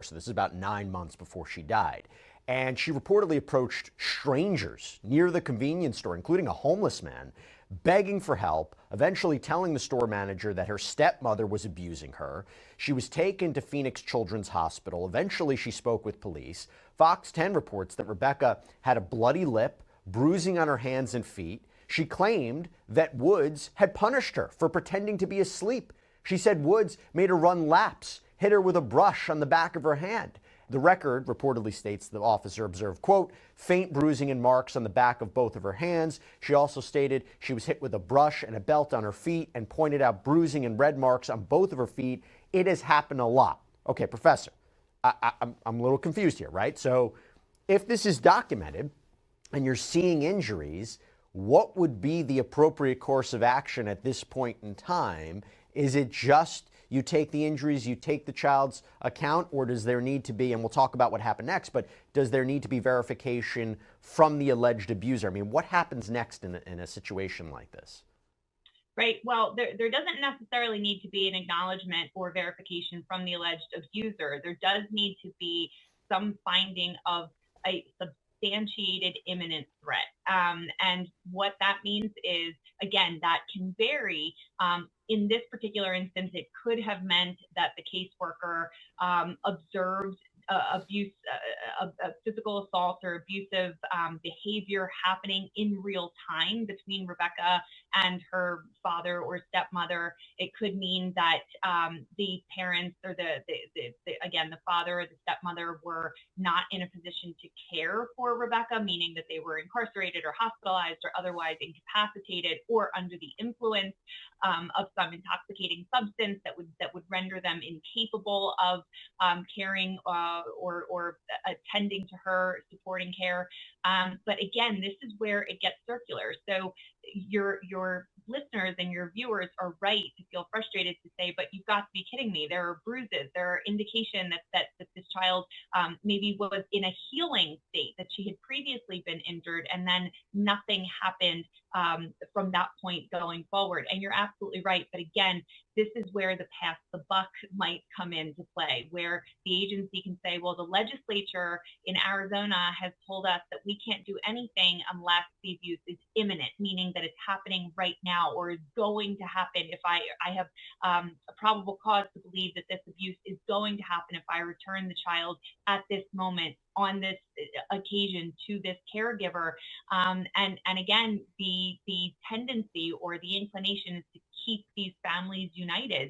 So this is about 9 months before she died. And she reportedly approached strangers near the convenience store, including a homeless man, begging for help, eventually telling the store manager that her stepmother was abusing her. She was taken to Phoenix Children's Hospital. Eventually, she spoke with police. Fox 10 reports that Rebecca had a bloody lip, bruising on her hands and feet. She claimed that Woods had punished her for pretending to be asleep. She said Woods made her run laps, hit her with a brush on the back of her hand. The record reportedly states the officer observed, quote, faint bruising and marks on the back of both of her hands. She also stated she was hit with a brush and a belt on her feet and pointed out bruising and red marks on both of her feet. It has happened a lot. Okay, Professor, I'm a little confused here, right? So if this is documented and you're seeing injuries, what would be the appropriate course of action at this point in time? Is it just you take the injuries, you take the child's account, or does there need to be, and we'll talk about what happened next, but does there need to be verification from the alleged abuser? I mean, what happens next in a situation like this? Right. Well, there doesn't necessarily need to be an acknowledgement or verification from the alleged abuser. There does need to be some finding of a substantiated imminent threat. And what that means is, again, that can vary. In this particular instance, it could have meant that the caseworker observed abuse, physical assault or abusive behavior happening in real time between Rebecca and her father or stepmother. It could mean that the parents or again, the father or the stepmother were not in a position to care for Rebecca, meaning that they were incarcerated or hospitalized or otherwise incapacitated or under the influence of some intoxicating substance that would render them incapable of caring or attending to her, supporting care. But again, this is where it gets circular. So your listeners and your viewers are right to feel frustrated to say, but you've got to be kidding me. There are bruises. There are indication that this child maybe was in a healing state, that she had previously been injured, and then nothing happened from that point going forward. And you're absolutely right. But again, this is where the pass the buck might come into play, where the agency can say, well, the legislature in Arizona has told us that we can't do anything unless the abuse is imminent, meaning that it's happening right now or is going to happen. If I have a probable cause to believe that this abuse is going to happen if I return the child at this moment on this occasion to this caregiver. And again, the tendency or the inclination is to keep these families united.